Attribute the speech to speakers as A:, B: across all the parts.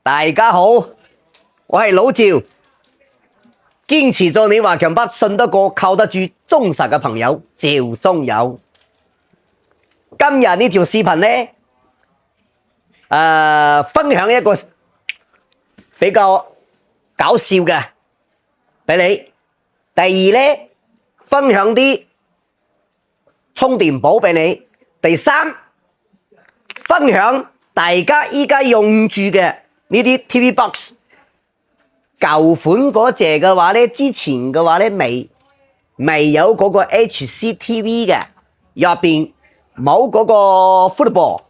A: 大家好，我係老趙，堅持做你華強北信得過、靠得住、忠實嘅朋友趙忠友。今日呢條視頻呢，分享一個比較搞笑嘅俾你。第二呢，分享啲充電寶俾你。第三，分享大家依家用住嘅呢啲 TV box， 舊款嗰隻嘅話呢，之前嘅話呢未有嗰個 HCTV 嘅，入邊冇嗰個 football，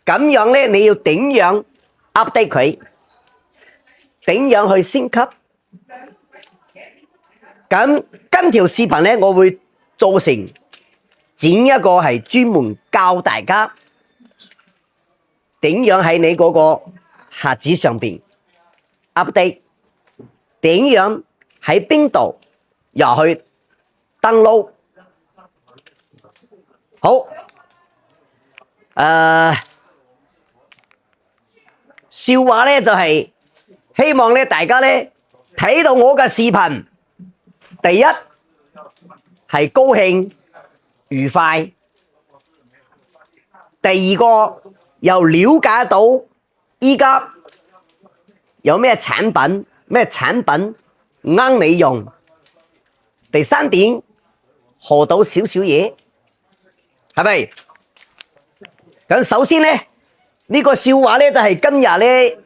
A: 咁樣呢你要點樣 update 佢？點樣去升級？咁跟條視頻呢，我會做成剪一個係專門教大家點樣喺你嗰個盒子上邊 update， 點樣喺邊度入去 download。好，笑話呢就係希望呢大家呢睇到我嘅視頻，第一係高興愉快，第二個又了解到依家有咩產品啱你用，第三點學到少少嘢，係咪？咁首先呢，呢個笑話呢就係今日呢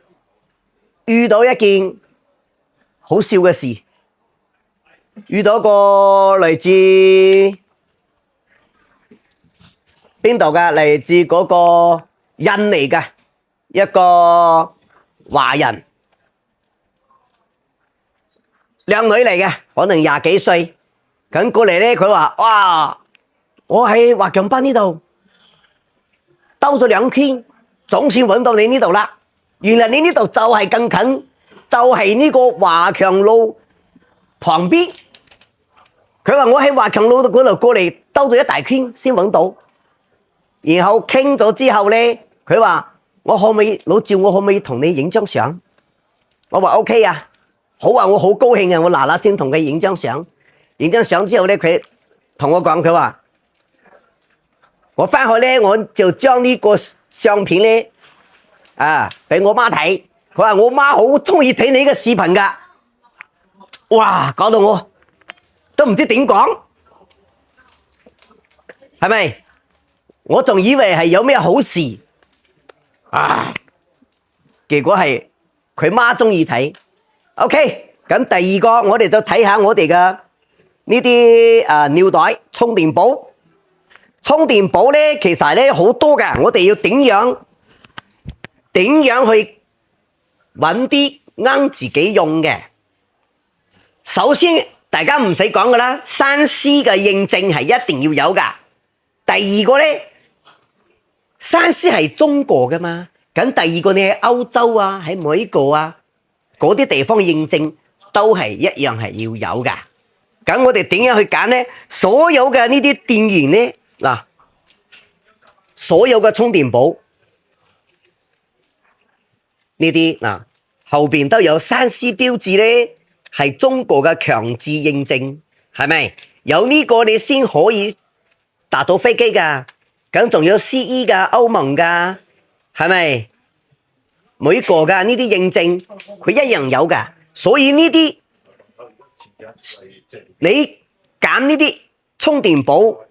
A: 遇到一件好笑嘅事，遇到個來自邊度嘅？嚟自嗰個印尼嘅一個華人，靚女嚟嘅，可能20幾歲。咁過嚟咧，佢話：哇！我喺華強北呢度兜咗2圈，總算揾到你呢度啦。原來你呢度就係更近，就係呢個華強路旁邊。佢話我喺華強路嗰度過嚟兜咗一大圈先揾到。然後傾咗之後呢，佢話老趙，我可唔可以同你影張相？我話 OK 啊，好啊，我好高興啊，我嗱嗱聲同佢影張相。影張相之後呢，佢同我講，佢話我返去呢，我就將呢個相片呢俾我媽睇。佢話我媽好鍾意睇你嘅視頻㗎。哇，搞到我都唔知點講，係咪？我仲以為係有咩好事，結果係佢媽鍾意睇。OK， 咁第二個我哋就睇下我哋嘅呢啲尿袋充電寶。充電寶呢其實呢好多㗎，我哋要點樣去揾啲啱自己用嘅。首先大家唔使講㗎啦，3C 嘅認證係一定要有㗎。第二個呢，3C 係中國㗎嘛，咁第二個你喺歐洲啊，喺美國啊嗰啲地方認證都係一樣係要有㗎。咁我哋點樣去揀呢？所有嘅呢啲電源呢，嗱，所有嘅充電寶呢啲嗱後邊都有3C 標誌呢，係中國嘅強制認證，係咪？有呢個你先可以搭到飛機㗎。咁仲有 CE 㗎、歐盟㗎，係咪？每個㗎呢啲認證，佢一樣有㗎。所以呢啲你揀呢啲充電寶，唔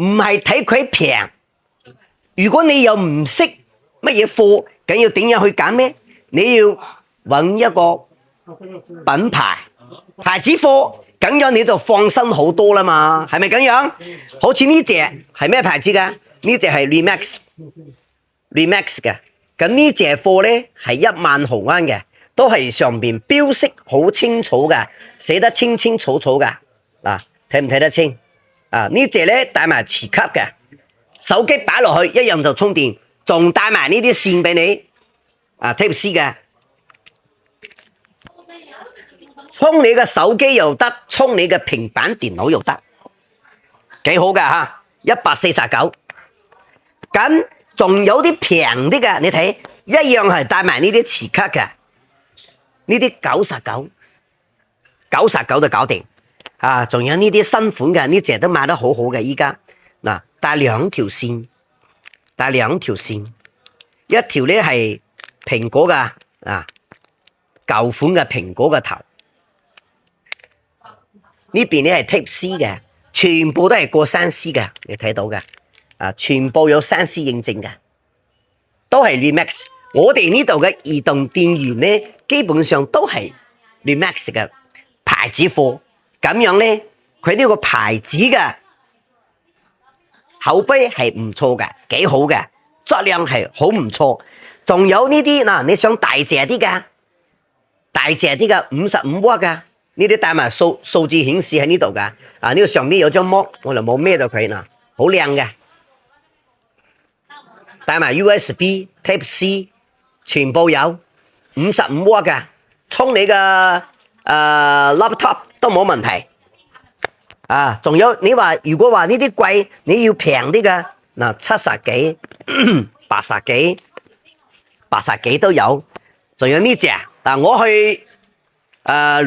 A: 係睇佢平。如果你又唔識乜嘢貨，咁要點樣去揀呢？你要揾一個品牌子貨。咁樣你就放心好多啦嘛，係咪咁樣？好似呢隻係咩牌子㗎？呢隻係 Remax 嘅。咁呢隻貨呢係1萬毫安嘅，都係上邊標識好清楚㗎，寫得清清楚楚㗎。嗱，睇唔睇得清？呢隻呢帶埋磁吸嘅，手機擺落去一樣就充電，仲帶埋呢啲線俾你，Type C 嘅。充你嘅手機又得，充你嘅平板電腦又得，幾好㗎嚇！149，咁仲有啲平啲嘅，你睇一樣係帶埋呢啲磁卡嘅，呢啲99就搞掂啊！仲有呢啲新款嘅，呢隻都賣得好好嘅，依家嗱帶兩條線，一條咧係蘋果嘅啊，舊款嘅蘋果嘅頭，呢邊咧係 Type C 嘅，全部都係過3C 嘅，你睇到嘅啊，全部有3C 認證嘅，都係 Remax。我哋呢度嘅移動電源咧，基本上都係 Remax 嘅牌子貨，咁樣咧，佢呢個牌子嘅口碑係唔錯嘅，幾好嘅，質量係好唔錯。仲有呢啲嗱，你想大隻啲嘅55瓦嘅，呢啲帶埋數字顯示喺呢度噶。啊，呢個上面有張膜，我就冇孭到佢嗱，好靚嘅，帶埋 USB Type C， 全部有55瓦嘅，充你嘅laptop 都冇問題。啊，仲有你話如果話呢啲貴，你要平啲嘅嗱，70幾、80幾都有。仲有呢隻嗱，我去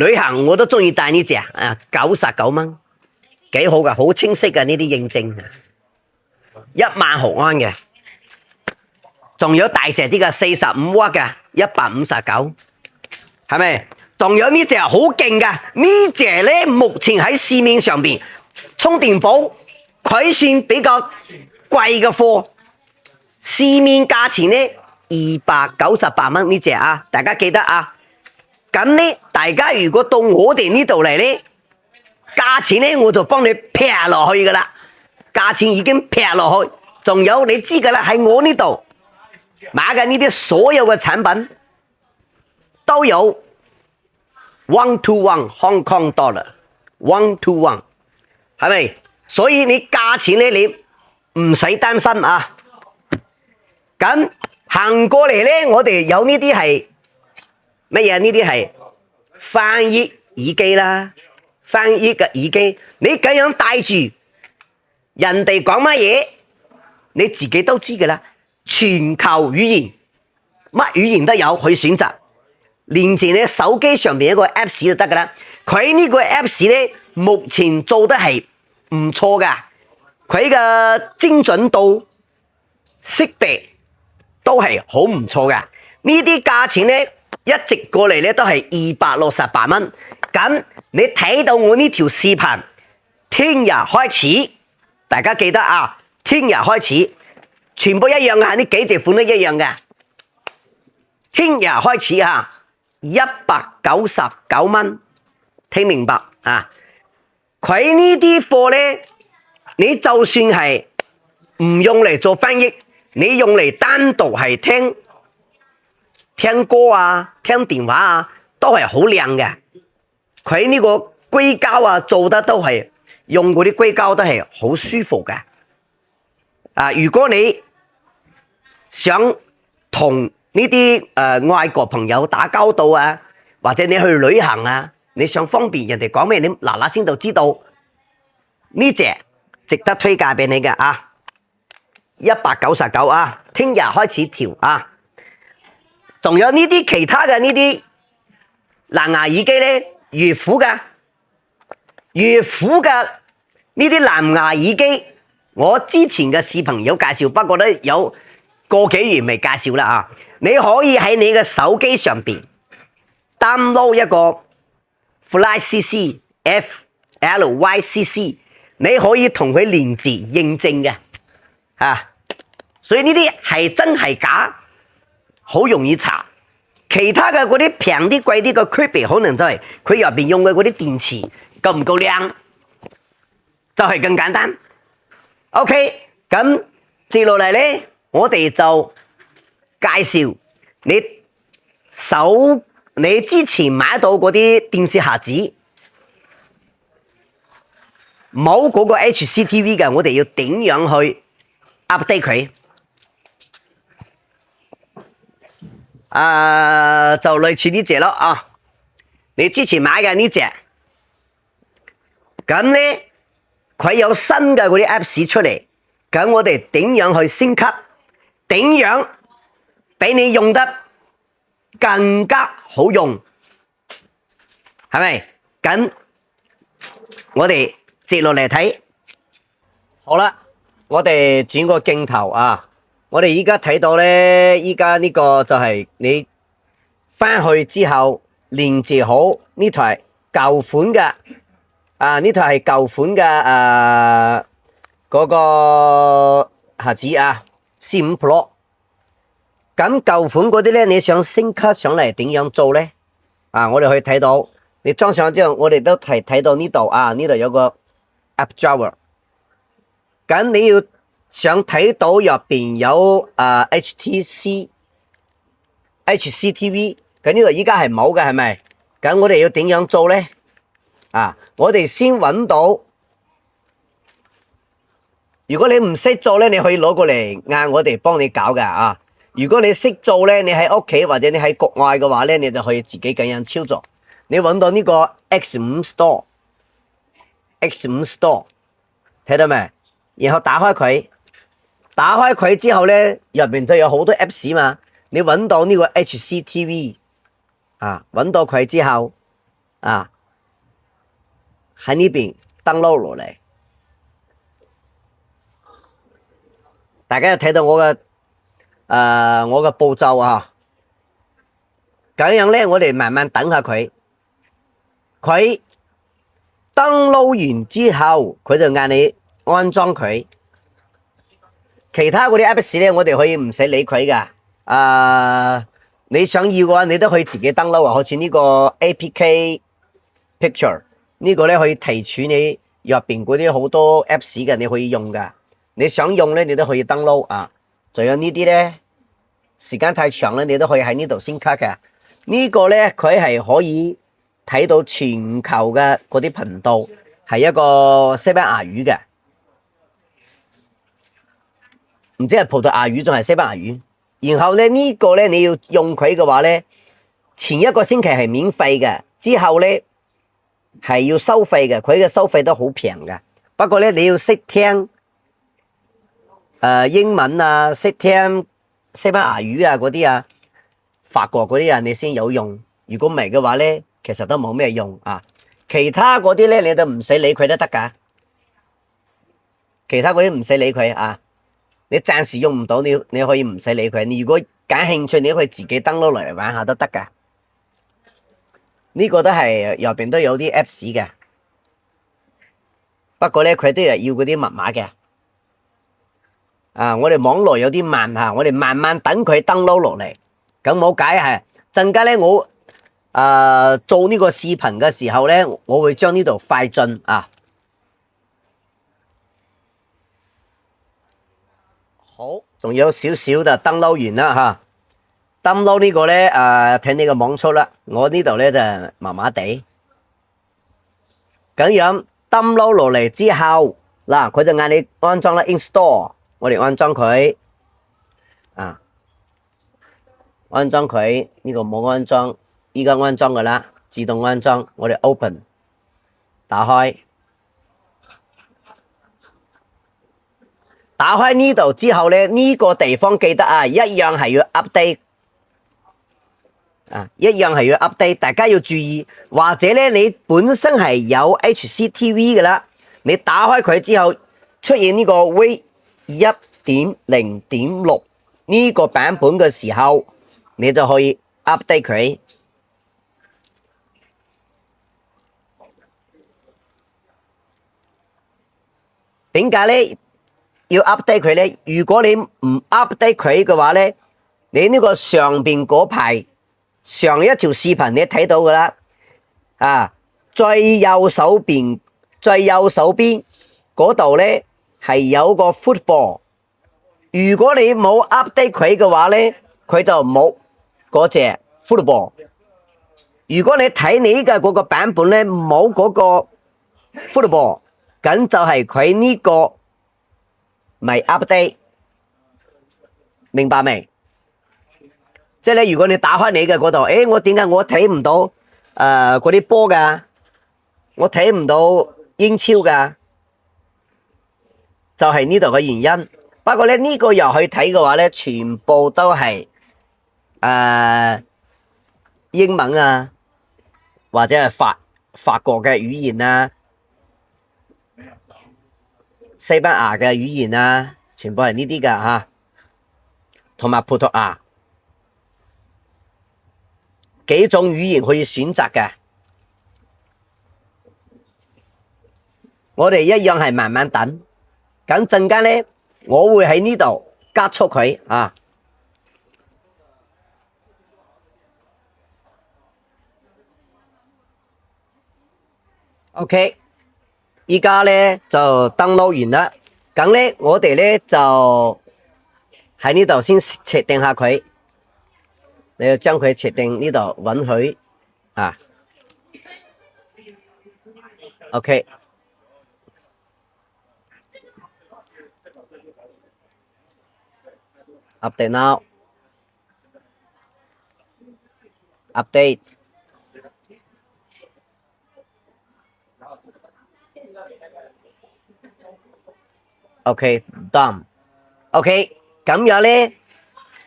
A: 旅行我都中意帶呢隻啊，99蚊，幾好噶，好清晰嘅呢啲認證，1萬毫安嘅。仲有大隻啲嘅45瓦嘅159，係咪？仲有呢隻好勁嘅，呢隻咧目前喺市面上邊充電寶佢算比較貴嘅貨，市面價錢咧298蚊呢隻啊，大家記得啊。咁咧，大家如果到我哋呢度嚟咧，價錢咧我就幫你劈落去噶啦，價錢已經劈落去。仲有你知噶啦，喺我呢度買嘅呢啲所有嘅產品都有 1 to 1 Hong Kong dollar 1 to 1， 係咪？所以你價錢咧你唔使擔心啊。咁行過嚟咧，我哋有呢啲係乜嘢？呢啲係翻譯耳機啦，翻譯嘅耳機，你咁樣戴住，人哋講乜嘢，你自己都知噶啦。全球語言，乜語言都有可以選擇。連住你手機上面一個 Apps 就得噶啦。佢呢個 Apps 咧，目前做得係唔錯噶，佢嘅精準度、識別都係好唔錯噶。呢啲價錢咧，一直過嚟咧都係268蚊。咁你睇到我呢條視頻，聽日開始，大家記得啊，聽日開始全部一樣噶，呢幾隻款都一樣噶。聽日開始啊，199蚊，聽明白啊？佢呢啲貨咧，你就算係唔用嚟做翻譯，你用嚟單獨係聽歌啊、聽電話啊，都係好靚嘅。佢呢個硅膠啊，做得都係用嗰啲硅膠都係好舒服嘅。啊，如果你想同呢啲外國朋友打交道啊，或者你去旅行啊，你想方便人哋講咩，你嗱嗱先就知道呢隻值得推介俾你嘅啊，199啊，聽日開始調啊。仲有呢啲其他嘅呢啲藍牙耳機咧，悦虎嘅呢啲藍牙耳機，我之前嘅視頻有介紹，不過咧有個幾月未介紹啦啊！你可以喺你嘅手機上邊 download 一個 FlyCC， 你可以同佢連接認證嘅啊，所以呢啲係真係假，好容易查。其他嘅嗰啲平啲貴啲嘅區別，可能就係佢入邊用嘅嗰啲電池夠唔夠靚，就係咁簡單。OK， 咁接落嚟咧，我哋就介紹你之前買到嗰啲電視盒子，冇嗰個 HCTV 嘅，我哋要點樣去 update 佢？就類似呢隻咯啊！你之前買嘅呢隻，咁咧佢有新嘅嗰啲 Apps 出嚟，咁我哋點樣去升級？點樣俾你用得更加好用，係咪？咁我哋接落嚟睇，好啦，我哋轉個鏡頭啊，我哋而家睇到咧，依家呢個就係你翻去之後連接好呢台舊款嘅呢台係舊款嘅嗰個盒子啊 C5 Pro。咁舊款嗰啲咧，你想升級上嚟點樣做咧？我哋可以睇到，你裝上之後，我哋都睇到呢度啊，呢度有個 App Drawer。咁你要想睇到入邊有HCTV，咁呢度依家係冇嘅，係咪？咁我哋要點樣做咧？我哋先揾到。如果你唔識做咧，你可以攞過嚟嗌我哋幫你搞㗎。如果你識做咧，你喺屋企或者你喺國外嘅話咧，你就可以自己咁樣操作。你揾到呢個 X5 Store， 睇到未？然後打開佢之後咧，入邊都有好多 Apps 嘛。你揾到呢個 HCTV，揾到佢之後，喺呢邊 download 落嚟。大家有睇到我嘅步驟啊，咁樣咧，我哋慢慢等下佢。佢 download 完之後，佢就嗌你安裝佢。其他嗰啲 apps 咧，我哋可以唔使理佢噶。你想要嘅話，你都可以自己 download 啊。好似呢個 APK Picture 呢個咧，可以提取你入邊嗰啲好多 apps 嘅，你可以用噶。你想用咧，你都可以 download 啊。仲有呢啲咧，時間太長咧，你都可以喺呢度先 cut 嘅。呢個咧，佢係可以睇到全球嘅嗰啲頻道，係一個西班牙語嘅，唔知係葡萄牙語仲係西班牙語。然後咧，呢個咧，你要用佢嘅話咧，前一個星期係免費嘅，之後咧係要收費嘅。佢嘅收費都好平嘅，不過咧，你要識聽英文啊，識聽西班牙語啊嗰啲啊，法國嗰啲啊，你先有用。如果唔係嘅話咧，其實都冇咩用啊。其他嗰啲咧，你都唔使理佢都得噶。其他嗰啲唔使理佢啊。你暫時用唔到，你可以唔使理佢。你如果感興趣，你可以自己 download 落嚟玩下都得噶。呢個都係入邊都有啲 apps 嘅，不過咧佢都係要嗰啲密碼嘅。我哋網絡有啲慢吓，我哋慢慢等佢 download 落嚟。咁冇解係陣間咧，我做呢個視頻嘅時候咧，我會將呢度快進啊。好，仲有少少就 download 完啦吓。download 呢個咧睇你個網速啦，我呢度咧就麻麻地。咁樣 download 落嚟之後，嗱佢就嗌你安裝啦 install。我哋安裝佢，安裝佢呢個冇安裝，依家安裝噶啦，自動安裝。我哋 open 打開呢度之後咧，呢個地方記得一樣係要 update，一樣係要 update。大家要注意，或者咧你本身係有 HCTV 噶啦，你打開佢之後出現呢個 V1.0.6 呢個版本嘅時候，你就可以 update 佢。點解咧要 update 佢咧？如果你唔 update 佢嘅話咧，你呢個上邊嗰排上一條視頻你睇到噶啦，最右手邊嗰度咧係有個 football。如果你冇 update 佢嘅話咧，佢就冇嗰隻 football。如果你睇你嘅嗰個版本咧冇嗰個 football， 咁就係佢呢個未 update， 明白未？即係咧，如果你打開你嘅嗰度，我點解我睇唔到嗰啲波噶？我睇唔到英超噶，就係呢度嘅原因。不過咧呢個又去睇嘅話咧，全部都係英文啊，或者係法國嘅語言啊，西班牙嘅語言啊，全部係呢啲噶吓，同埋葡萄牙幾種語言可以選擇嘅。我哋一樣係慢慢等，咁陣間咧，我會喺呢度加速佢啊。OK， 依家咧就 download 完啦，咁咧我哋咧就喺呢度先設定下佢，你要將佢設定呢度允許啊。OK， update now， update。OK done。OK， 咁樣咧，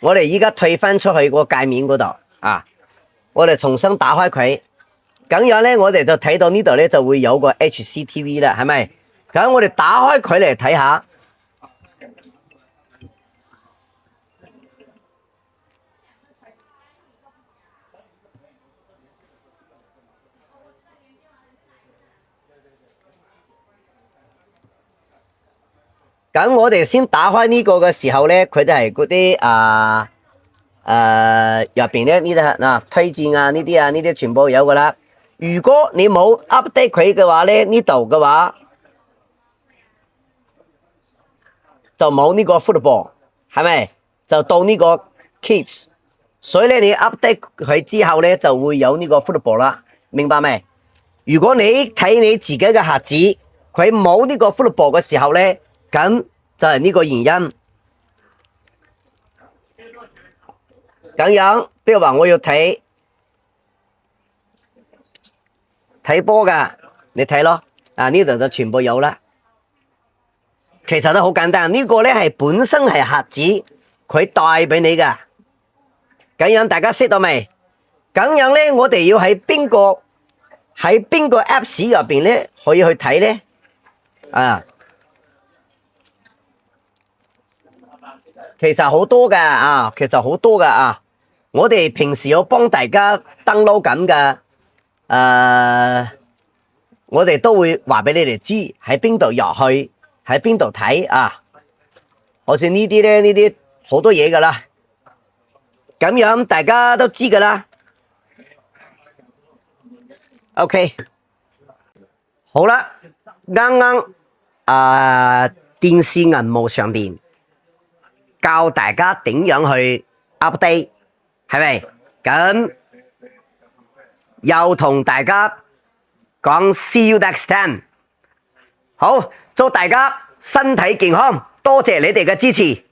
A: 我哋依家退翻出去個界面嗰度啊，我哋重新打開佢，咁樣咧，我哋就睇到呢度咧就會有個 HCTV 啦，係咪？咁我哋打開佢嚟睇下。咁我哋先打開呢個嘅時候咧，佢就係嗰啲入邊咧呢啲嗱推薦啊呢啲啊呢啲全部有噶啦。如果你冇 update 佢嘅話咧，呢度嘅話就冇呢個 football， 係咪？就到呢個 kids， 所以咧你 update 佢之後咧就會有呢個 football 啦，明白未？如果你睇你自己嘅盒子，佢冇呢個 football 嘅時候咧，咁就係呢個原因。咁樣，比如話我要睇波噶，你睇咯，呢度就全部有啦。其實都好簡單，呢個咧係本身係盒子，佢帶俾你噶。咁樣大家識到未？咁樣咧，我哋要喺邊個 Apps 入邊咧可以去睇咧？其實好多噶我哋平時有幫大家 download 緊噶，我哋都會話俾你哋知喺邊度入去，喺邊度睇啊。好似呢啲咧，呢啲好多嘢噶啦，咁樣大家都知噶啦。OK， 好啦，啱啱電視銀幕上邊教大家點樣去 update， 係咪？咁又同大家講 see you next time。好，祝大家身體健康，多謝你哋嘅支持。